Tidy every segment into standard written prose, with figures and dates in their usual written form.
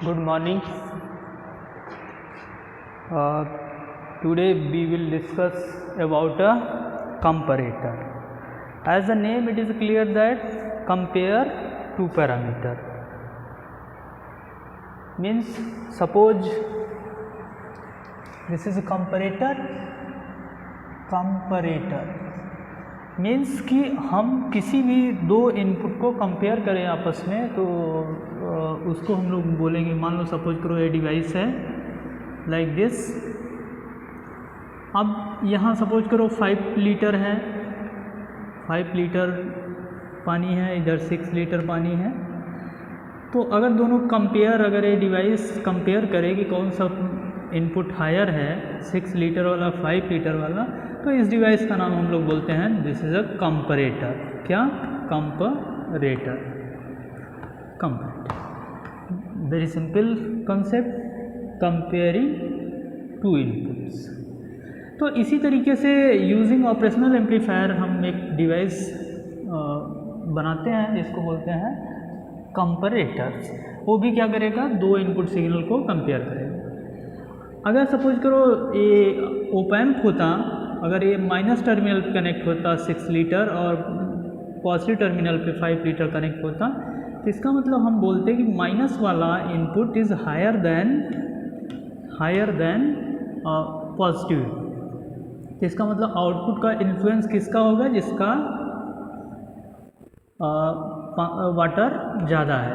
Good morning. Today we will discuss about a comparator. As the name, it is clear that compare two parameter. Means suppose this is a comparator. Comparator means कि हम किसी भी दो input को compare करें आपस में, तो उसको हम लोग बोलेंगे, मान लो सपोज करो ये डिवाइस है लाइक दिस। अब यहाँ सपोज करो 5 लीटर है, 5 लीटर पानी है, इधर 6 लीटर पानी है। तो अगर दोनों कंपेयर, अगर ये डिवाइस कंपेयर करे कि कौन सा इनपुट हायर है, 6 लीटर वाला 5 लीटर वाला, तो इस डिवाइस का नाम हम लोग बोलते हैं दिस इज अ कंपैरेटर। क्या? Comparator. Comparator very simple concept, comparing to inputs. तो इसी तरीके से यूजिंग ऑपरेशनल एम्पलीफायर हम एक डिवाइस बनाते हैं, इसको बोलते हैं कंपैरेटर्स। वो भी क्या करेगा? दो इनपुट सिग्नल को कंपेयर करेगा। अगर सपोज करो ये ओप एम्प होता, अगर ये माइनस टर्मिनल पे कनेक्ट होता 6 लीटर और पॉजिटिव टर्मिनल पे 5 लीटर कनेक्ट होता, तो इसका मतलब हम बोलते हैं कि माइनस वाला input is higher than positive. तो इसका मतलब आउटपुट का इन्फ्लुएंस किसका होगा? जिसका वाटर ज़्यादा है।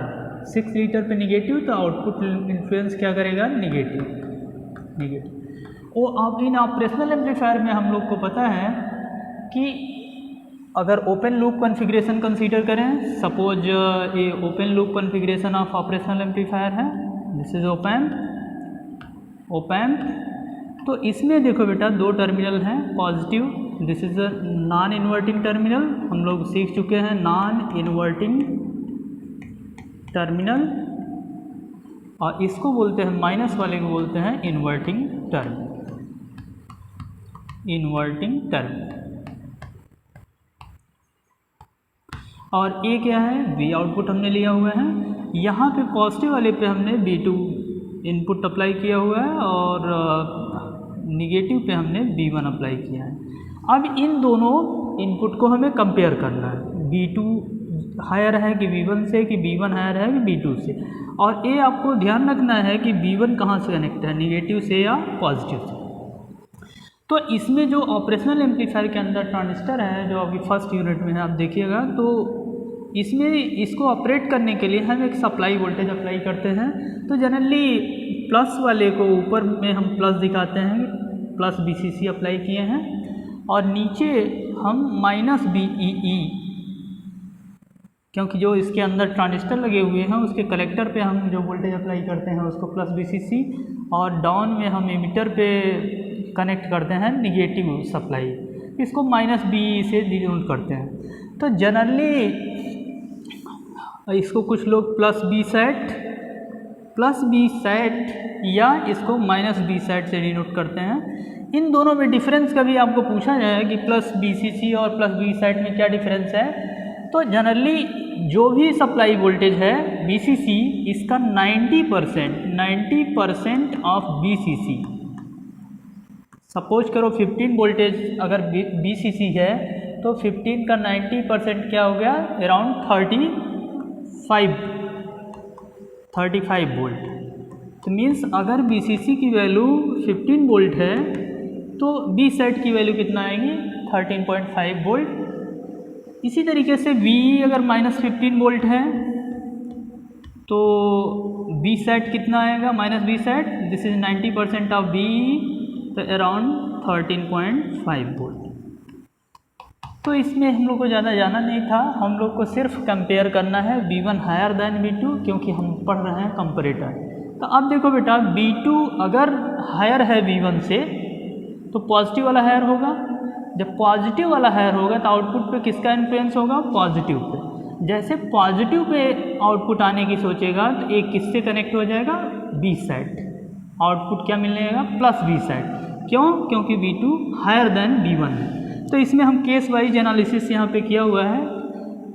6 लीटर पे निगेटिव, तो आउटपुट इन्फ्लुएंस क्या करेगा? निगेटिव। वो अब इन ऑपरेशनल एम्पलीफायर में हम लोग को पता है कि अगर ओपन लूप कॉन्फ़िगरेशन कंसीडर करें, सपोज ये open loop configuration of operational amplifier है, दिस इज ओप एम्प। तो इसमें देखो बेटा, दो टर्मिनल हैं positive, this is a non inverting terminal, हम लोग सीख चुके हैं नॉन इन्वर्टिंग टर्मिनल, और इसको बोलते हैं, माइनस वाले को बोलते हैं इन्वर्टिंग टर्मिनल। और ये क्या है? V आउटपुट हमने लिया हुआ है। यहाँ पे पॉजिटिव वाले पे हमने V2 इनपुट अप्लाई किया हुआ है और निगेटिव पे हमने V1 अप्लाई किया है। अब इन दोनों इनपुट को हमें कंपेयर करना है, V2 हायर है कि V1 से, कि V1 हायर है कि V2 से। और ये आपको ध्यान रखना है कि V1 कहाँ से कनेक्ट है, निगेटिव से या पॉजिटिव से। तो इसमें जो ऑपरेशनल एम्पलीफायर के अंदर ट्रांजिस्टर है, जो अभी फर्स्ट यूनिट में है, आप देखिएगा, तो इसमें इसको ऑपरेट करने के लिए हम एक सप्लाई वोल्टेज अप्लाई करते हैं। तो जनरली प्लस वाले को ऊपर में हम प्लस दिखाते हैं, प्लस VCC अप्लाई किए हैं, और नीचे हम माइनस VEE, क्योंकि जो इसके अंदर ट्रांजिस्टर लगे हुए हैं उसके कलेक्टर पे हम जो वोल्टेज अप्लाई करते हैं उसको प्लस VCC, और डाउन में हम एमिटर पे कनेक्ट करते हैं निगेटिव सप्लाई, इसको माइनस BE से डिनोट करते हैं। तो जनरली इसको कुछ लोग प्लस B सेट या इसको माइनस B सेट से डिनोट करते हैं। इन दोनों में डिफरेंस कभी आपको पूछा जाए कि प्लस VCC और प्लस B सेट में क्या डिफरेंस है, तो जनरली जो भी सप्लाई वोल्टेज है VCC, इसका 90% ऑफ VCC, सपोज करो 15 वोल्टेज अगर VCC है, तो 15 का 90% क्या हो गया? Around 35 volt. तो मीन्स अगर VCC की वैल्यू 15 वोल्ट है, तो B सेट की वैल्यू कितना आएगी? 13.5 वोल्ट। इसी तरीके से VE अगर माइनस 15 वोल्ट है, तो B सेट कितना आएगा? Minus B set, this is 90% of VE, तो अराउंड 13.5 वोल्ट। तो इसमें हम लोग को ज़्यादा जाना नहीं था, हम लोग को सिर्फ कंपेयर करना है V1 हायर देन V2, क्योंकि हम पढ़ रहे हैं कंपैरेटर। तो अब देखो बेटा, V2 अगर हायर है V1 से, तो पॉजिटिव वाला हायर होगा। जब पॉजिटिव वाला हायर होगा तो आउटपुट पे किसका इन्फ्लुएंस होगा? Positive pay. जैसे पॉजिटिव पे आउटपुट आने की सोचेगा, तो एक किससे कनेक्ट हो जाएगा? B set. आउटपुट क्या मिलेगा? Plus B set. क्यों? क्योंकि V2 हायर देन V1 है। तो इसमें हम केस वाइज एनालिसिस यहाँ पे किया हुआ है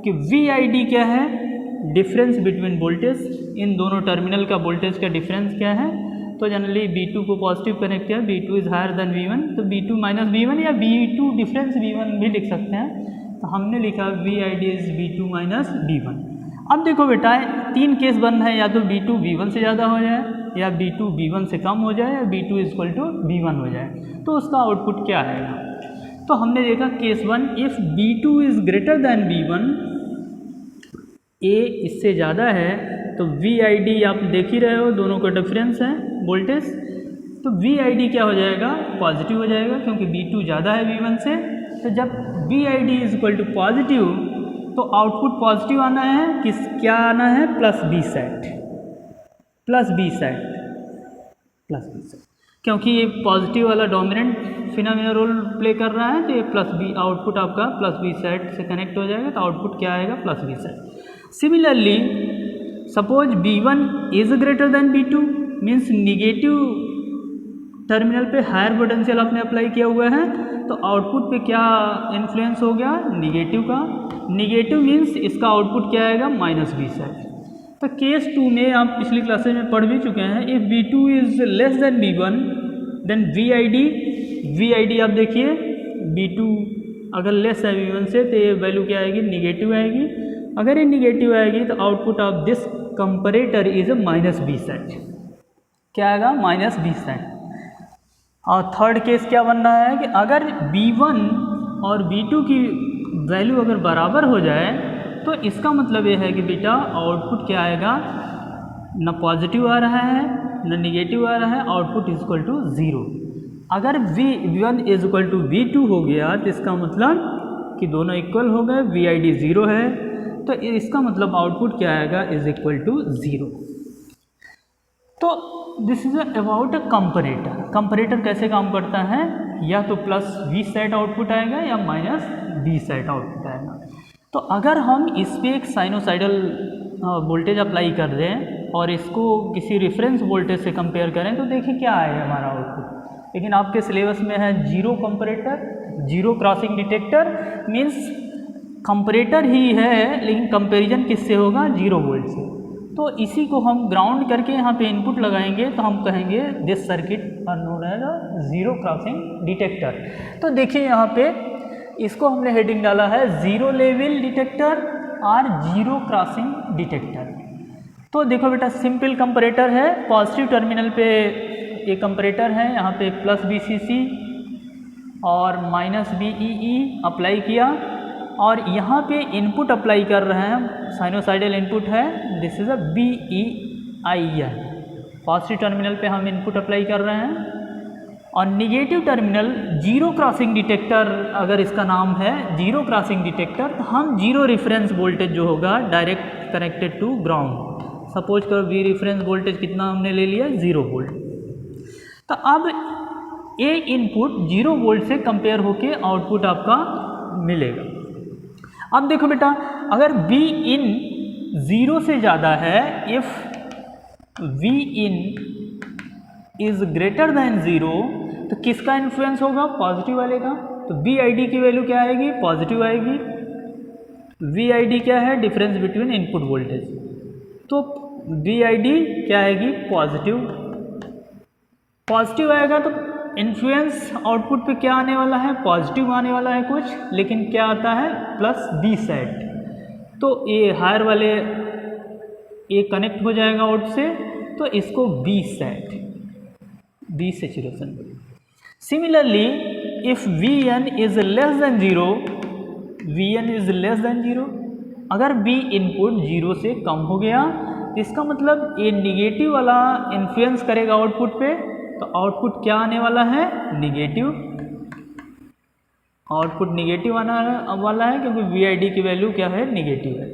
कि VID क्या है? डिफरेंस बिटवीन वोल्टेज, इन दोनों टर्मिनल का वोल्टेज का डिफरेंस क्या है। तो जनरली V2 को पॉजिटिव कनेक्ट किया, V2 is higher then V1, तो V2 माइनस V1 या V2 डिफरेंस V1 भी लिख सकते हैं। तो हमने लिखा VID is V2 minus V1। अब देखो बेटा, तीन केस बन है, या तो V2 V1 से ज़्यादा हो जाए, या V2 V1 से कम हो जाए, या V2 इक्वल टू V1 हो जाए। तो उसका आउटपुट क्या आएगा। तो हमने देखा case 1, if V2 is greater than V1, A इससे ज़्यादा है, तो VID आप देख ही रहे हो, दोनों का डिफरेंस है वोल्टेज, तो VID क्या हो जाएगा, पॉजिटिव हो जाएगा, क्योंकि V2 ज़्यादा है V1 से। तो जब VID is equal to positive, तो आउटपुट पॉजिटिव आना है, क्या आना है, plus B sat, plus B sat, plus B sat, क्योंकि ये पॉजिटिव वाला डोमिनेंट फिनोमिना रोल प्ले कर रहा है, तो ये प्लस B आउटपुट आपका प्लस B सेट से कनेक्ट हो जाएगा, तो आउटपुट क्या आएगा, plus B set. Similarly suppose B1 is greater than B2, means negative terminal पे हायर पोटेंशियल आपने अप्लाई किया हुआ है, तो आउटपुट पे क्या इन्फ्लुएंस हो गया, निगेटिव का। निगेटिव मीन्स इसका आउटपुट क्या आएगा, माइनस B सेट। तो केस 2 में आप पिछली क्लासेज में पढ़ भी चुके हैं, if V2 is less than B1 then VID आप देखिए, B2 अगर लेस है V1 से, तो ये वैल्यू क्या आएगी, निगेटिव आएगी। अगर ये निगेटिव आएगी, तो output of this comparator is minus B set, क्या आएगा, माइनस B सेट। और थर्ड केस क्या बन रहा है कि अगर B1 और B2 की वैल्यू अगर बराबर हो जाए, तो इसका मतलब ये है कि बेटा आउटपुट क्या आएगा, न पॉजिटिव आ रहा है न निगेटिव आ रहा है, आउटपुट इज इक्वल टू 0। अगर V1 is equal to V2 हो गया, तो इसका मतलब कि दोनों इक्वल हो गए, VID 0 है, तो इसका मतलब आउटपुट क्या आएगा, इज इक्वल टू 0। तो this is about a comparator. Comparator कैसे काम करता है, या तो प्लस V सेट आउटपुट आएगा या माइनस B सेट आउटपुट आएगा। तो अगर हम इस पर एक साइनोसाइडल वोल्टेज अप्लाई कर दें और इसको किसी रेफरेंस वोल्टेज से कंपेयर करें, तो देखिए क्या आएगा हमारा आउटपुट। लेकिन आपके सिलेबस में है zero comparator, zero crossing detector, means comparator ही है, लेकिन कंपैरिजन किससे होगा, 0 वोल्ट से। तो इसी को हम ग्राउंड करके यहाँ पे इनपुट लगाएंगे, तो हम कहेंगे this circuit are known as zero crossing detector. तो देखिए यहाँ पे इसको हमने हेडिंग डाला है जीरो लेवल डिटेक्टर और जीरो क्रॉसिंग डिटेक्टर। तो देखो बेटा, सिंपल कंपैरेटर है, पॉजिटिव टर्मिनल पे एक कंपैरेटर है, यहाँ पे प्लस VCC और माइनस VEE अप्लाई किया, और यहाँ पे इनपुट अप्लाई कर रहे हैं, साइनोसाइडल इनपुट है, this is a BEIN। Positive terminal पे हम इनपुट अप्लाई कर रहे हैं, और negative terminal zero crossing detector अगर इसका नाम है, जीरो क्रॉसिंग डिटेक्टर, तो हम जीरो रेफरेंस वोल्टेज जो होगा direct connected to ground. Suppose करो V रेफरेंस वोल्टेज कितना हमने ले लिया, 0 वोल्ट। तो अब A इनपुट 0 वोल्ट से कंपेयर होके आउटपुट आपका मिलेगा। अब देखो बेटा, अगर Vin 0 से ज़्यादा है, if Vin is greater than 0, तो किसका इन्फ्लुएंस होगा, पॉजिटिव वाले का। तो VID की वैल्यू क्या आएगी, पॉजिटिव आएगी। VID क्या है, डिफरेंस बिटवीन इनपुट वोल्टेज, तो VID क्या आएगी, पॉजिटिव। पॉजिटिव आएगा तो इन्फ्लुएंस आउटपुट पे क्या आने वाला है, पॉजिटिव आने वाला है कुछ, लेकिन क्या आता है, प्लस B सेट। तो ये हायर वाले ये कनेक्ट हो जाएगा आउट से, तो इसको B set, B saturation. Similarly if Vn is less than 0, Vn is less than 0, अगर B इनपुट 0 से कम हो गया, इसका मतलब ये निगेटिव वाला इन्फ्लुएंस करेगा आउटपुट पे, तो आउटपुट क्या आने वाला है, निगेटिव। आउटपुट निगेटिव आना वाला है, क्योंकि VID की वैल्यू क्या है, निगेटिव है।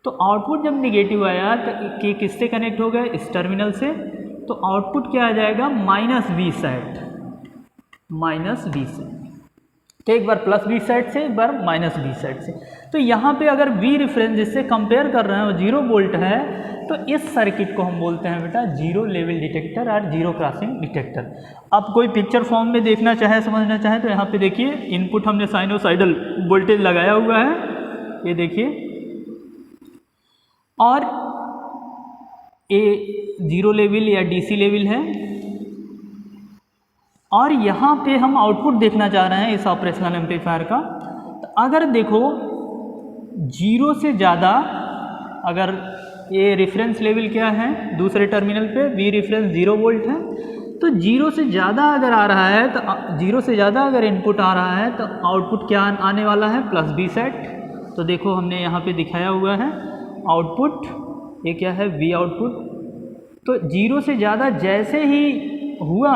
तो आउटपुट जब निगेटिव आया तो किससे कनेक्ट हो गया, इस टर्मिनल से, तो आउटपुट क्या आ जाएगा, minus B set, minus B set. तो एक बार प्लस B सेट से, एक बार माइनस B सेट से। तो यहाँ पे अगर V रेफरेंस जिससे कंपेयर कर रहे हैं वो 0 वोल्ट है, तो इस सर्किट को हम बोलते हैं बेटा जीरो लेवल डिटेक्टर और जीरो क्रॉसिंग डिटेक्टर। अब कोई पिक्चर फॉर्म में देखना चाहे, समझना चाहे, तो यहाँ पे देखिए इनपुट हमने साइनोसाइडल वोल्टेज लगाया हुआ है, ये देखिए और ए 0 लेवल या डीसी लेवल है। और यहाँ पे हम आउटपुट देखना चाह रहे हैं इस ऑपरेशनल एम्पलीफायर का। तो अगर देखो 0 से ज़्यादा, अगर ये रेफरेंस लेवल क्या है दूसरे टर्मिनल पे, वी रेफरेंस 0 वोल्ट है, तो 0 से ज़्यादा अगर आ रहा है, तो 0 से ज़्यादा अगर इनपुट आ रहा है तो आउटपुट क्या आने वाला है, प्लस बी सेट। तो देखो हमने यहाँ पे दिखाया हुआ है आउटपुट, ये क्या है, वी आउटपुट। तो 0 से ज़्यादा जैसे ही हुआ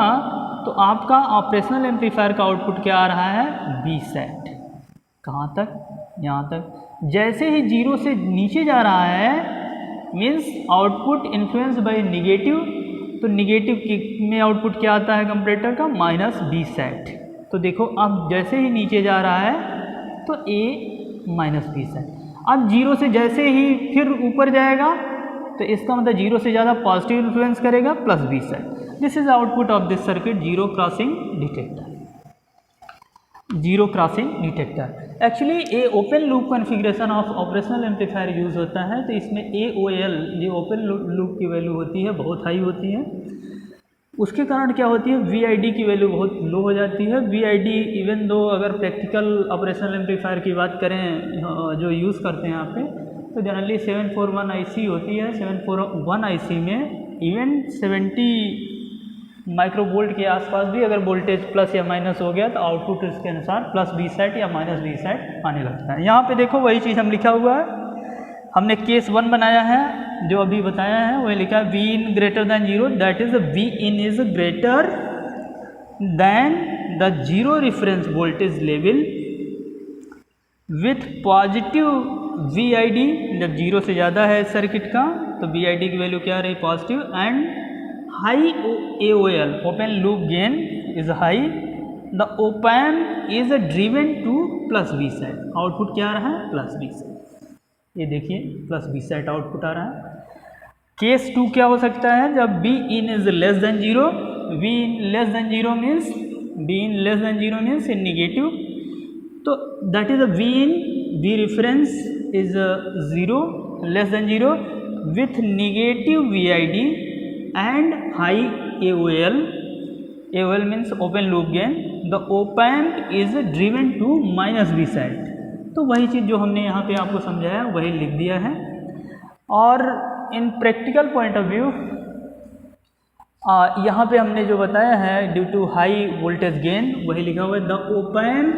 तो आपका ऑपरेशनल एम्पलीफायर का आउटपुट क्या आ रहा है, बी सेट। कहाँ तक, यहाँ तक। जैसे ही 0 से नीचे जा रहा है means output influence by negative, तो निगेटिव में आउटपुट क्या आता है कंपैरेटर का, माइनस बी सेट। तो देखो अब जैसे ही नीचे जा रहा है तो ए माइनस बी सेट। अब 0 से जैसे ही फिर ऊपर जाएगा तो इसका मतलब 0 से ज़्यादा पॉजिटिव इन्फ्लुएंस करेगा, plus B sat. This is output of this circuit, zero crossing detector. Zero crossing detector actually a open loop configuration of operational amplifier use होता है। तो इसमें AOL जो ओपन लूप की वैल्यू होती है बहुत हाई होती है, उसके कारण क्या होती है, VID की वैल्यू बहुत लो हो जाती है। VID इवन दो अगर प्रैक्टिकल ऑपरेशनल एम्पलीफायर की बात करें जो यूज़ करते हैं यहाँ पे, तो जनरली 741 IC होती है। 741 IC में इवन 70 माइक्रोवोल्ट के आसपास भी अगर वोल्टेज प्लस या माइनस हो गया तो आउटपुट इसके अनुसार प्लस बी सेट या माइनस बी सेट आने लगता है। यहाँ पे देखो वही चीज़ हम लिखा हुआ है, हमने केस 1 बनाया है जो अभी बताया है, वही लिखा है V in greater than 0, that is V in is greater than the 0 reference voltage level with positive VID। जब 0 से ज़्यादा है सर्किट का तो VID की वैल्यू क्या रही, positive, and high AOL open loop gain is high, the op amp is driven to plus B sat. Output क्या आ रहा है, प्लस बी सेट। ये देखिए प्लस बी सेट आउटपुट आ रहा है। केस 2 क्या हो सकता है, जब B in is less than 0, V in less than 0 means, B in less than 0 means in negative, तो that is a we in, V reference is 0 less than 0 with negative VID and high AOL, AOL means open loop gain, the op amp is driven to minus B set। तो वही चीज़ जो हमने यहाँ पे आपको समझाया वही लिख दिया है। और in practical point of view यहाँ पे हमने जो बताया है due to high voltage gain वही लिखा हुआ है, the op amp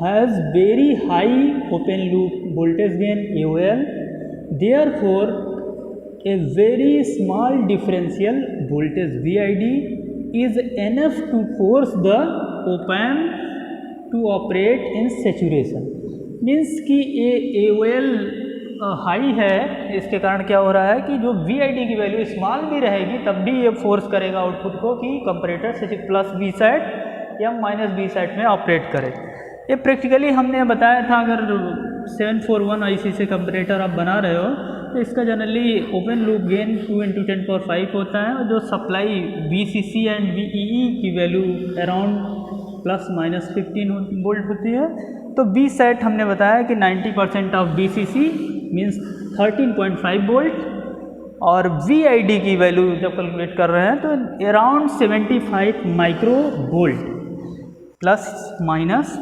has very high open loop voltage gain AOL, therefore a very small differential voltage VID is enough to force the op amp to operate in saturation। Means कि ये AOL high है, इसके कारण क्या हो रहा है कि जो VID की वैल्यू स्मॉल भी रहेगी तब भी ये फोर्स करेगा आउटपुट को कि कंपैरेटर प्लस बी सेट या माइनस बी सेट में ऑपरेट करे। ये प्रैक्टिकली हमने बताया था, अगर 741 IC से कंपैरेटर आप बना रहे हो तो इसका जनरली ओपन लूप गेन 2 × 10⁵ होता है, और जो सप्लाई VCC एंड VEE की value around plus minus 15 volt होती है। तो बी सेट हमने बताया कि 90% ऑफ VCC मीन्स 13.5 वोल्ट, और VID की वैल्यू जब कैलकुलेट कर रहे हैं तो around 75 micro volt plus minus.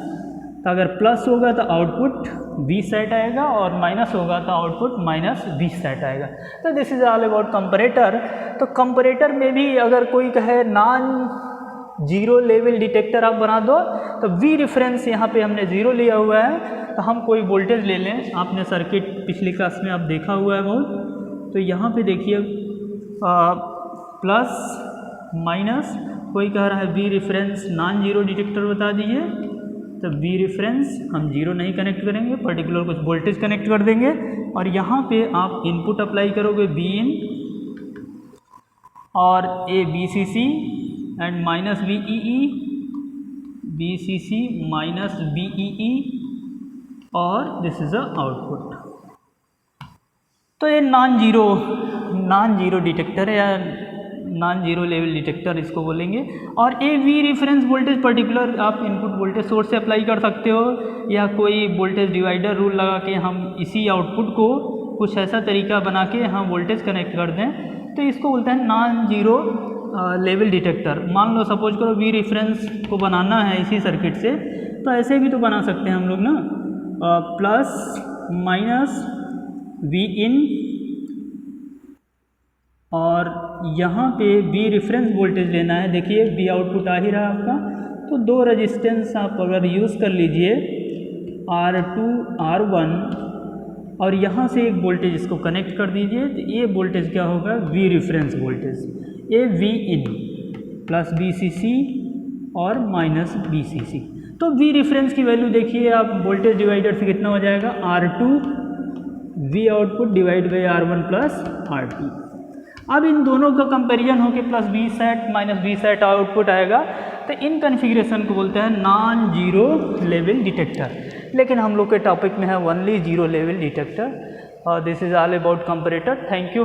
तो अगर प्लस होगा तो आउटपुट बी सेट आएगा और माइनस होगा तो आउटपुट माइनस बी सेट आएगा। तो this is all about comparator. तो कंपैरेटर में भी अगर कोई कहे नॉन जीरो लेवल डिटेक्टर आप बना दो, तो वी रेफरेंस यहाँ पे हमने 0 लिया हुआ है, तो हम कोई वोल्टेज ले लें। आपने सर्किट पिछली क्लास में आप देखा हुआ है बहुत, तो यहाँ पे देखिए प्लस माइनस, कोई कह रहा है we reference non zero detector बता दीजिए, तो वी रेफरेंस हम 0 नहीं कनेक्ट करेंगे, पर्टिकुलर कुछ वोल्टेज कनेक्ट कर देंगे, और यहाँ पे आप इनपुट अप्लाई करोगे बी इन और ए VCC and minus VEE, VCC minus VEE, और दिस इज अ आउटपुट। तो ये नॉन जीरो डिटेक्टर है या नॉन जीरो लेवल डिटेक्टर इसको बोलेंगे। और A V reference voltage particular आप इनपुट वोल्टेज सोर्स से अप्लाई कर सकते हो, या कोई वोल्टेज डिवाइडर रूल लगा के हम इसी आउटपुट को कुछ ऐसा तरीका बना के यहाँ वोल्टेज कनेक्ट कर दें, तो इसको बोलते हैं नॉन जीरो लेवल डिटेक्टर। मान लो सपोज करो वी रेफरेंस को बनाना है इसी सर्किट से, तो ऐसे भी तो बना सकते हैं हम लोग ना, प्लस माइनस वी इन, और यहाँ पे वी रेफरेंस वोल्टेज लेना है। देखिए वी आउटपुट आ ही रहा है आपका, तो दो रेजिस्टेंस आप अगर यूज़ कर लीजिए R2 R1, और यहाँ से एक वोल्टेज इसको कनेक्ट कर दीजिए, तो ये वोल्टेज क्या होगा, वी रेफरेंस वोल्टेज, ये वी इन प्लस BCC और माइनस BCC। तो वी रेफरेंस की वैल्यू देखिए आप वोल्टेज डिवाइडर से कितना हो जाएगा, R2 V output divide by R1 plus R2। अब इन दोनों का कंपैरिजन होके plus B sat minus B sat output आएगा, तो इन कन्फिग्रेशन को बोलते हैं नॉन जीरो लेवल डिटेक्टर। लेकिन हम लोग के टॉपिक में है only zero level detector. This is all about comparator. Thank you.